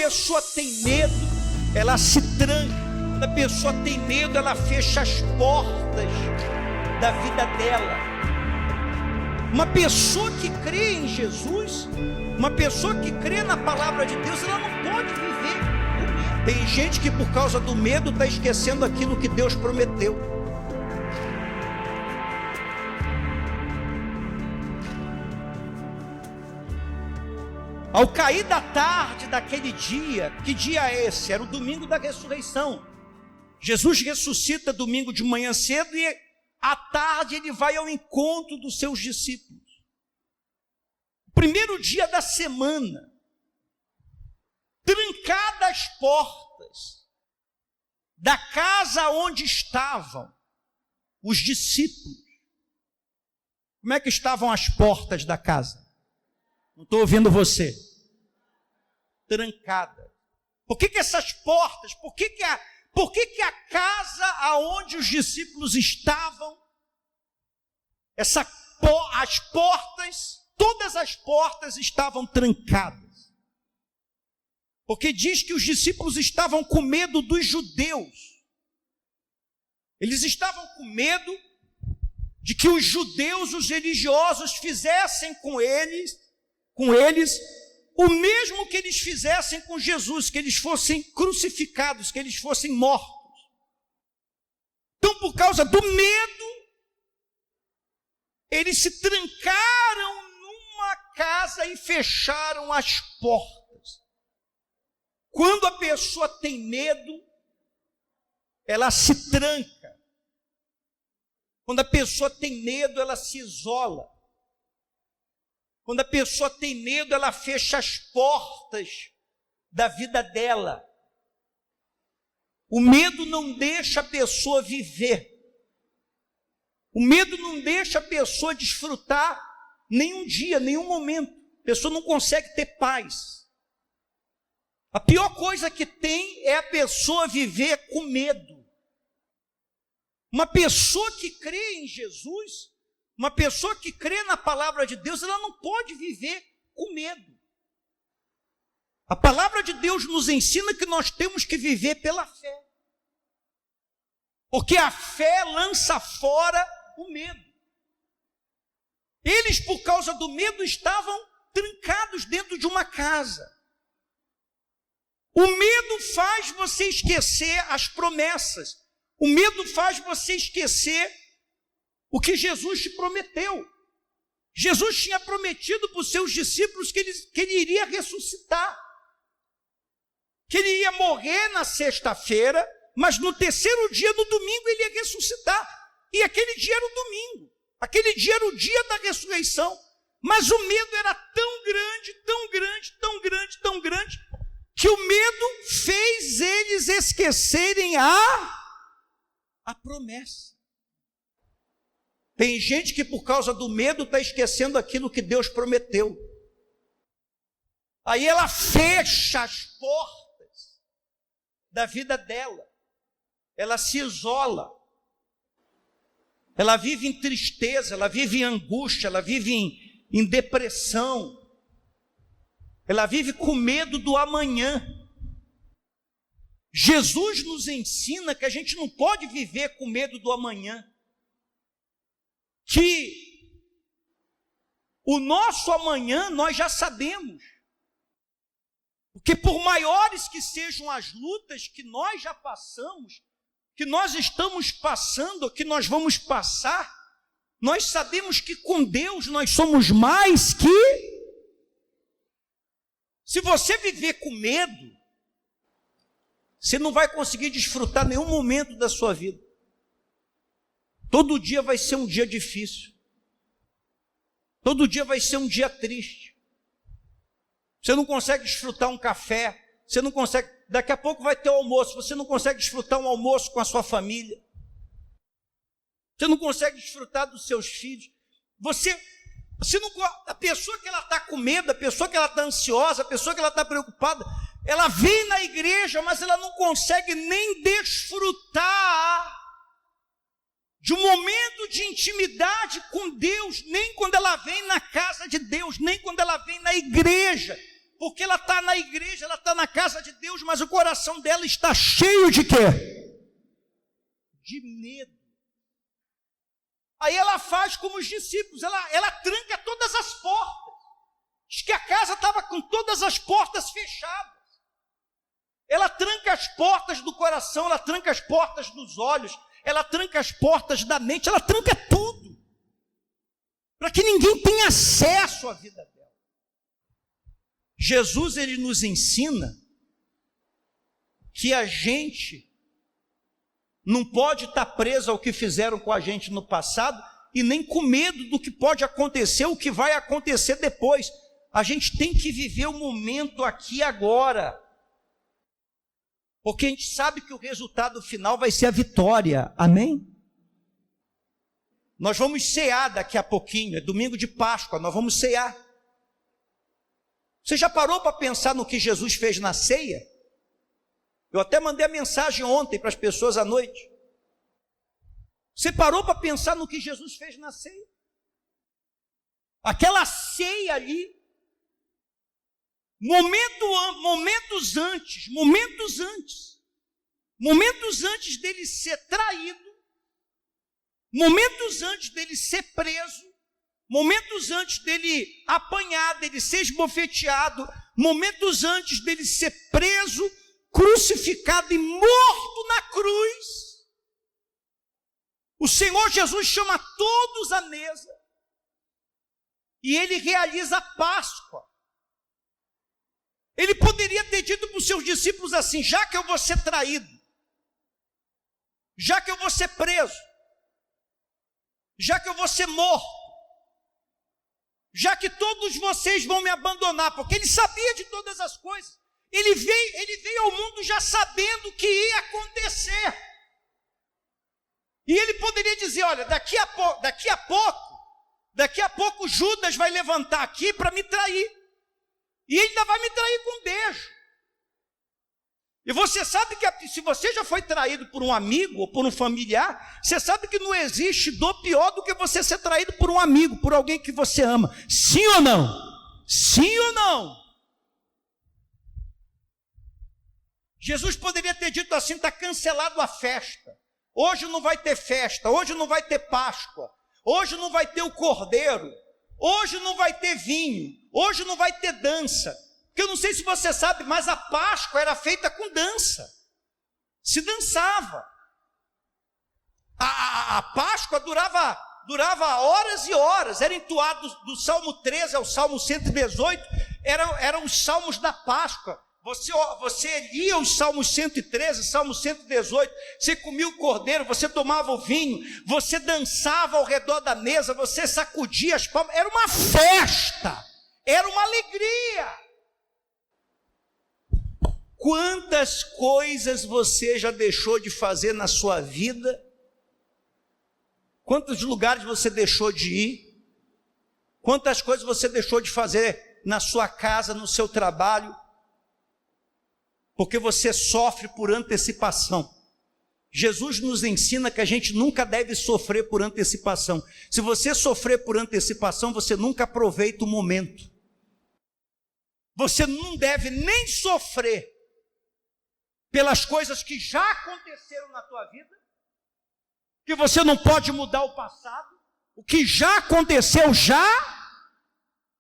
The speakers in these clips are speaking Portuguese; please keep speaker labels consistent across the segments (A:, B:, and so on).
A: pessoa tem medo, ela se tranca. Quando a pessoa tem medo, ela fecha as portas da vida dela. Uma pessoa que crê em Jesus, uma pessoa que crê na palavra de Deus, ela não pode viver com medo. Tem gente que por causa do medo está esquecendo aquilo que Deus prometeu. Ao cair da tarde daquele dia, que dia é esse? Era o domingo da ressurreição. Jesus ressuscita domingo de manhã cedo e à tarde ele vai ao encontro dos seus discípulos. Primeiro dia da semana, trancadas as portas da casa onde estavam os discípulos. Como é que estavam as portas da casa? Não estou ouvindo você. Trancada. Por que essas portas? Por que a casa aonde os discípulos estavam, as portas, todas as portas estavam trancadas? Porque diz que os discípulos estavam com medo dos judeus. Eles estavam com medo de que os judeus, os religiosos, fizessem com eles o mesmo que eles fizessem com Jesus, que eles fossem crucificados, que eles fossem mortos. Então, por causa do medo, eles se trancaram numa casa e fecharam as portas. Quando a pessoa tem medo, ela se tranca. Quando a pessoa tem medo, ela se isola. Quando a pessoa tem medo, ela fecha as portas da vida dela. O medo não deixa a pessoa viver. O medo não deixa a pessoa desfrutar nenhum dia, nenhum momento. A pessoa não consegue ter paz. A pior coisa que tem é a pessoa viver com medo. Uma pessoa que crê em Jesus, uma pessoa que crê na palavra de Deus, ela não pode viver com medo. A palavra de Deus nos ensina que nós temos que viver pela fé. Porque a fé lança fora o medo. Eles, por causa do medo, estavam trancados dentro de uma casa. O medo faz você esquecer as promessas. O medo faz você esquecer o que Jesus te prometeu. Jesus tinha prometido para os seus discípulos que ele iria ressuscitar, que ele ia morrer na sexta-feira, mas no terceiro dia, no domingo, ele ia ressuscitar. E aquele dia era o domingo, aquele dia era o dia da ressurreição. Mas o medo era tão grande, tão grande, tão grande, tão grande, que o medo fez eles esquecerem a promessa. Tem gente que por causa do medo está esquecendo aquilo que Deus prometeu. Aí ela fecha as portas da vida dela. Ela se isola. Ela vive em tristeza, ela vive em angústia, ela vive em depressão. Ela vive com medo do amanhã. Jesus nos ensina que a gente não pode viver com medo do amanhã. Que o nosso amanhã nós já sabemos. Porque por maiores que sejam as lutas que nós já passamos, que nós estamos passando, que nós vamos passar, nós sabemos que com Deus nós somos mais que... Se você viver com medo, você não vai conseguir desfrutar nenhum momento da sua vida. Todo dia vai ser um dia difícil. Todo dia vai ser um dia triste. Você não consegue desfrutar um café. Você não consegue... Daqui a pouco vai ter o almoço. Você não consegue desfrutar um almoço com a sua família. Você não consegue desfrutar dos seus filhos. A pessoa que ela está com medo, a pessoa que ela está ansiosa, a pessoa que ela está preocupada, ela vem na igreja, mas ela não consegue nem desfrutar de um momento de intimidade com Deus, nem quando ela vem na casa de Deus, nem quando ela vem na igreja, porque ela está na igreja, ela está na casa de Deus, mas o coração dela está cheio de quê? De medo. Aí ela faz como os discípulos, ela tranca todas as portas. Diz que a casa estava com todas as portas fechadas. Ela tranca as portas do coração, ela tranca as portas dos olhos, ela tranca as portas da mente, ela tranca tudo, para que ninguém tenha acesso à vida dela. Jesus, ele nos ensina que a gente não pode estar preso ao que fizeram com a gente no passado e nem com medo do que pode acontecer, o que vai acontecer depois. A gente tem que viver o momento aqui e agora, porque a gente sabe que o resultado final vai ser a vitória, amém? Nós vamos cear daqui a pouquinho, é domingo de Páscoa, nós vamos cear. Você já parou para pensar no que Jesus fez na ceia? Eu até mandei a mensagem ontem para as pessoas à noite. Você parou para pensar no que Jesus fez na ceia? Aquela ceia ali, momentos antes dele ser traído, momentos antes dele ser preso, momentos antes dele apanhar, dele ser esbofeteado, momentos antes dele ser preso, crucificado e morto na cruz, o Senhor Jesus chama todos à mesa e ele realiza a Páscoa. Ele poderia ter dito para os seus discípulos assim: já que eu vou ser traído, já que eu vou ser preso, já que eu vou ser morto, já que todos vocês vão me abandonar, porque ele sabia de todas as coisas. Ele veio ao mundo já sabendo o que ia acontecer. E ele poderia dizer: olha, daqui a pouco Judas vai levantar aqui para me trair. E ele ainda vai me trair com um beijo. E você sabe que se você já foi traído por um amigo ou por um familiar, você sabe que não existe dor pior do que você ser traído por um amigo, por alguém que você ama. Sim ou não? Sim ou não? Jesus poderia ter dito assim: está cancelado a festa. Hoje não vai ter festa, hoje não vai ter Páscoa, hoje não vai ter o cordeiro, hoje não vai ter vinho, hoje não vai ter dança. Porque eu não sei se você sabe, mas a Páscoa era feita com dança. Se dançava. A Páscoa durava horas e horas. Era entoado do Salmo 13 ao Salmo 118. Eram os salmos da Páscoa. Você lia os Salmos 113, Salmo 118, você comia o cordeiro, você tomava o vinho, você dançava ao redor da mesa, você sacudia as palmas. Era uma festa, era uma alegria. Quantas coisas você já deixou de fazer na sua vida? Quantos lugares você deixou de ir? Quantas coisas você deixou de fazer na sua casa, no seu trabalho? Porque você sofre por antecipação. Jesus nos ensina que a gente nunca deve sofrer por antecipação. Se você sofrer por antecipação, você nunca aproveita o momento. Você não deve nem sofrer pelas coisas que já aconteceram na tua vida, que você não pode mudar o passado, o que já aconteceu já.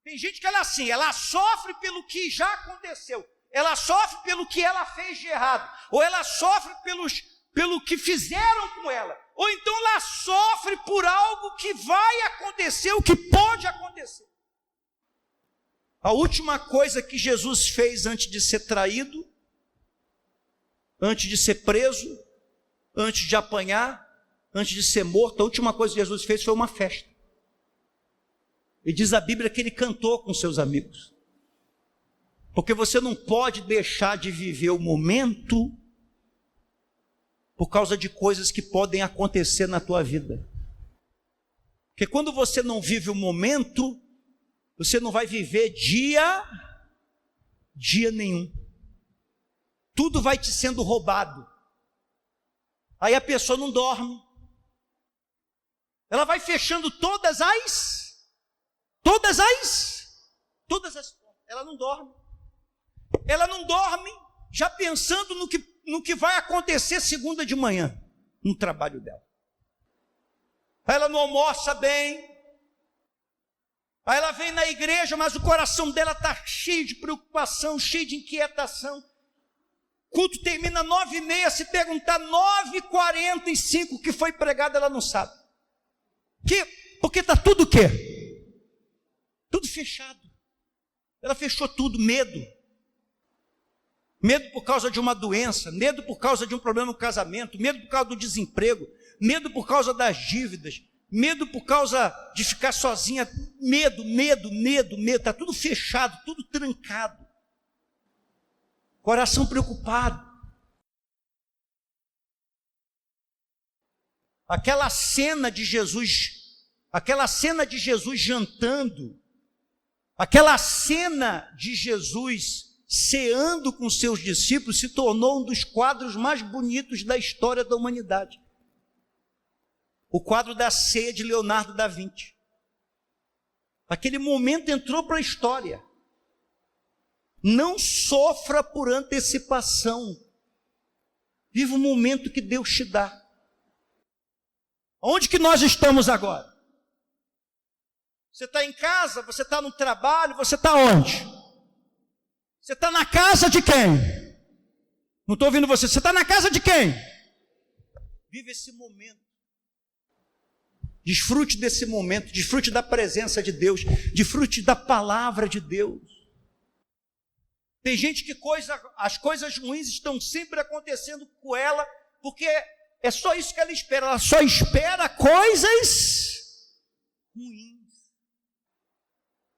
A: Tem gente que ela sofre pelo que já aconteceu, ela sofre pelo que ela fez de errado, ou ela sofre pelo que fizeram com ela, ou então ela sofre por algo que vai acontecer, o que pode acontecer. A última coisa que Jesus fez antes de ser traído, antes de ser preso, antes de apanhar, antes de ser morto, a última coisa que Jesus fez foi uma festa. E diz a Bíblia que ele cantou com seus amigos. Porque você não pode deixar de viver o momento por causa de coisas que podem acontecer na tua vida. Porque quando você não vive o momento, você não vai viver dia nenhum. Tudo vai te sendo roubado. Aí a pessoa não dorme. Ela vai fechando todas as portas. Ela não dorme. Ela não dorme já pensando no que vai acontecer segunda de manhã, no trabalho dela. Ela não almoça bem, aí ela vem na igreja, mas o coração dela está cheio de preocupação, cheio de inquietação. Culto termina 9h30, se perguntar 9h45 o que foi pregado, ela não sabe. Porque está tudo o quê? Tudo fechado. Ela fechou tudo, medo. Medo por causa de uma doença, medo por causa de um problema no casamento, medo por causa do desemprego, medo por causa das dívidas, medo por causa de ficar sozinha, medo, está tudo fechado, tudo trancado. Coração preocupado. Aquela cena de Jesus jantando, aquela cena de Jesus ceando com seus discípulos se tornou um dos quadros mais bonitos da história da humanidade. O quadro da ceia de Leonardo da Vinci. Aquele momento entrou para a história. Não sofra por antecipação. Viva o momento que Deus te dá. Onde que nós estamos agora? Você está em casa, você está no trabalho, você está onde? Você está na casa de quem? Não estou ouvindo você. Você está na casa de quem? Vive esse momento. Desfrute desse momento, desfrute da presença de Deus, desfrute da palavra de Deus. Tem gente que as coisas ruins estão sempre acontecendo com ela, porque é só isso que ela só espera coisas ruins.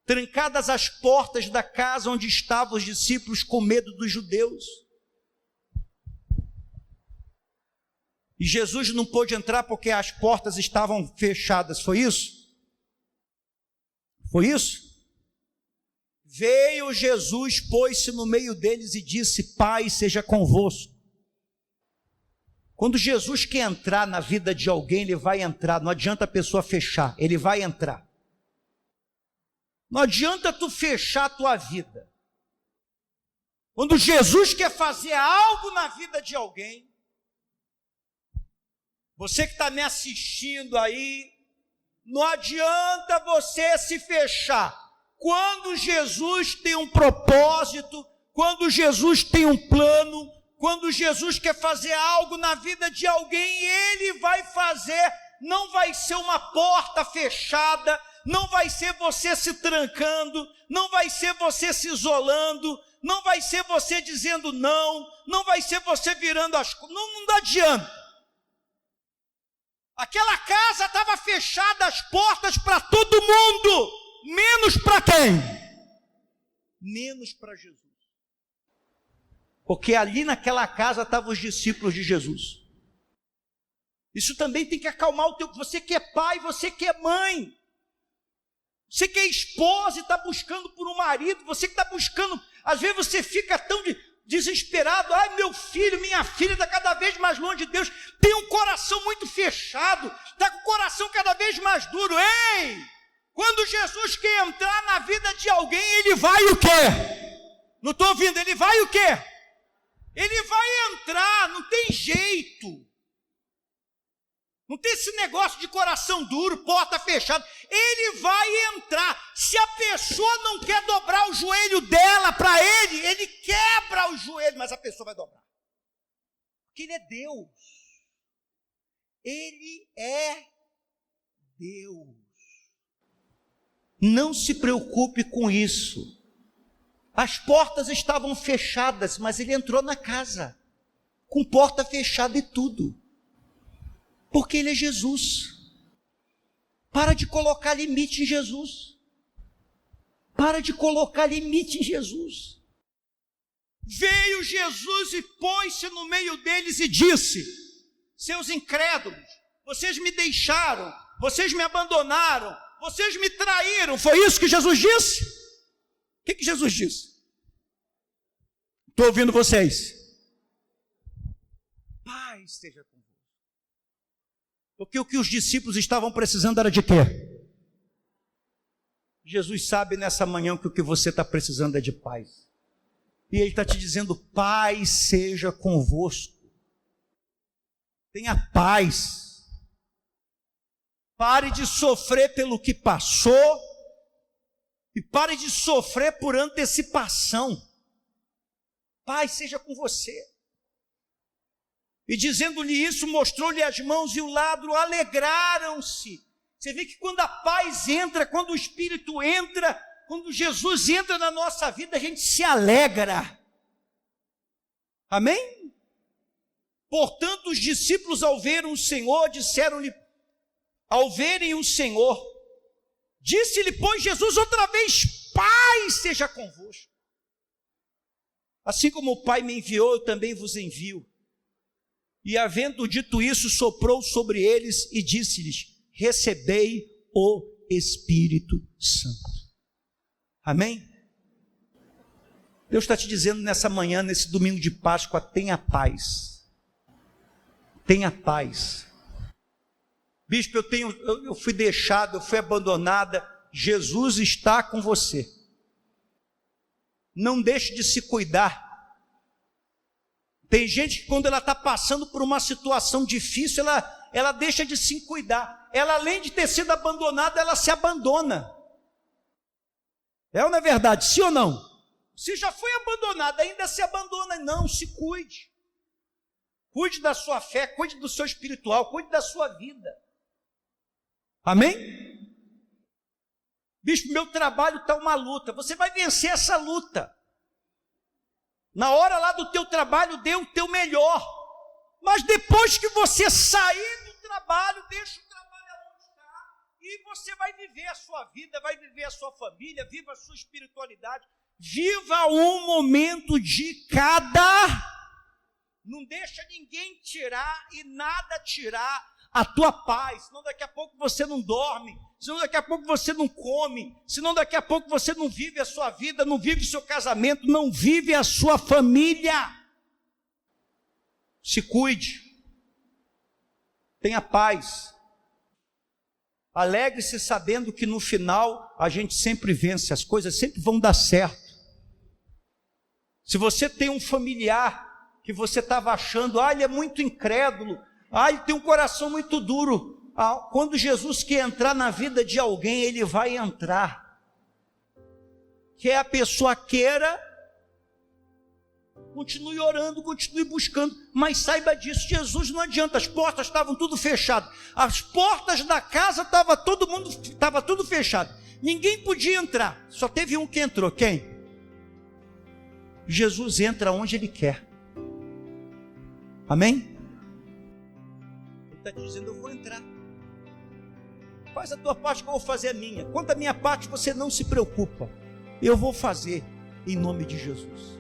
A: Trancadas as portas da casa onde estavam os discípulos com medo dos judeus. E Jesus não pôde entrar porque as portas estavam fechadas, foi isso? Foi isso? Veio Jesus, pôs-se no meio deles e disse: Pai seja convosco. Quando Jesus quer entrar na vida de alguém, ele vai entrar, não adianta a pessoa fechar, ele vai entrar. Não adianta tu fechar a tua vida. Quando Jesus quer fazer algo na vida de alguém, você que está me assistindo aí, não adianta você se fechar. Quando Jesus tem um propósito, quando Jesus tem um plano, quando Jesus quer fazer algo na vida de alguém, Ele vai fazer, não vai ser uma porta fechada, não vai ser você se trancando, não vai ser você se isolando, não vai ser você dizendo não vai ser você virando as coisas, não adianta. Aquela casa estava fechada, as portas para todo mundo, menos para quem? Menos para Jesus. Porque ali naquela casa estavam os discípulos de Jesus. Isso também tem que acalmar o teu... Você que é pai, você que é mãe, você que é esposa e está buscando por um marido, você que está buscando... Às vezes você fica tão desesperado. Ai, meu filho, minha filha está cada vez mais longe de Deus, tem um coração muito fechado, está com o coração cada vez mais duro. Ei, quando Jesus quer entrar na vida de alguém, ele vai o quê? Não estou ouvindo, ele vai o quê? Ele vai entrar, não tem jeito. Não tem esse negócio de coração duro, porta fechada. Ele vai entrar. Se a pessoa não quer dobrar o joelho dela para ele, ele quebra o joelho, mas a pessoa vai dobrar. Porque ele é Deus. Ele é Deus. Não se preocupe com isso. As portas estavam fechadas, mas ele entrou na casa, com porta fechada e tudo. Porque ele é Jesus. Para de colocar limite em Jesus. Para de colocar limite em Jesus. Veio Jesus e pôs-se no meio deles e disse: seus incrédulos, vocês me deixaram, vocês me abandonaram, vocês me traíram. Foi isso que Jesus disse? O que Jesus disse? Estou ouvindo vocês. Pai esteja com. Porque o que os discípulos estavam precisando era de quê? Jesus sabe nessa manhã que o que você está precisando é de paz. E Ele está te dizendo: paz seja convosco. Tenha paz. Pare de sofrer pelo que passou e pare de sofrer por antecipação. Paz seja com você. E dizendo-lhe isso, mostrou-lhe as mãos e o lado, alegraram-se. Você vê que quando a paz entra, quando o Espírito entra, quando Jesus entra na nossa vida, a gente se alegra. Amém? Portanto, os discípulos, ao verem o Senhor, disseram-lhe, ao verem o Senhor, disse-lhe, pois, Jesus outra vez: paz seja convosco. Assim como o Pai me enviou, eu também vos envio. E havendo dito isso, soprou sobre eles e disse-lhes: recebei o Espírito Santo. Amém? Deus está te dizendo nessa manhã, nesse domingo de Páscoa: tenha paz. Tenha paz. Bispo, eu fui deixado, eu fui abandonada. Jesus está com você. Não deixe de se cuidar. Tem gente que quando ela está passando por uma situação difícil, ela deixa de se cuidar. Ela, além de ter sido abandonada, ela se abandona. É ou não é verdade? Sim ou não? Se já foi abandonada, ainda se abandona. Não, se cuide. Cuide da sua fé, cuide do seu espiritual, cuide da sua vida. Amém? Bispo, meu trabalho está uma luta. Você vai vencer essa luta. Na hora lá do teu trabalho, dê o teu melhor. Mas depois que você sair do trabalho, deixa o trabalho onde está. E você vai viver a sua vida, vai viver a sua família, viva a sua espiritualidade. Viva um momento de cada. Não deixa ninguém tirar e nada tirar a tua paz, senão daqui a pouco você não dorme, senão daqui a pouco você não come, senão daqui a pouco você não vive a sua vida, não vive o seu casamento, não vive a sua família. Se cuide, tenha paz, alegre-se sabendo que no final a gente sempre vence, as coisas sempre vão dar certo. Se você tem um familiar que você estava achando, ele é muito incrédulo, ele tem um coração muito duro, quando Jesus quer entrar na vida de alguém, Ele vai entrar. Quer a pessoa queira, continue orando, continue buscando, mas saiba disso, Jesus não adianta, as portas estavam tudo fechadas, as portas da casa estava tudo fechado, ninguém podia entrar, só teve um que entrou, quem? Jesus entra onde Ele quer. Amém? Ele está te dizendo: eu vou entrar. Faz a tua parte que eu vou fazer a minha. Quanto à minha parte, você não se preocupa. Eu vou fazer em nome de Jesus.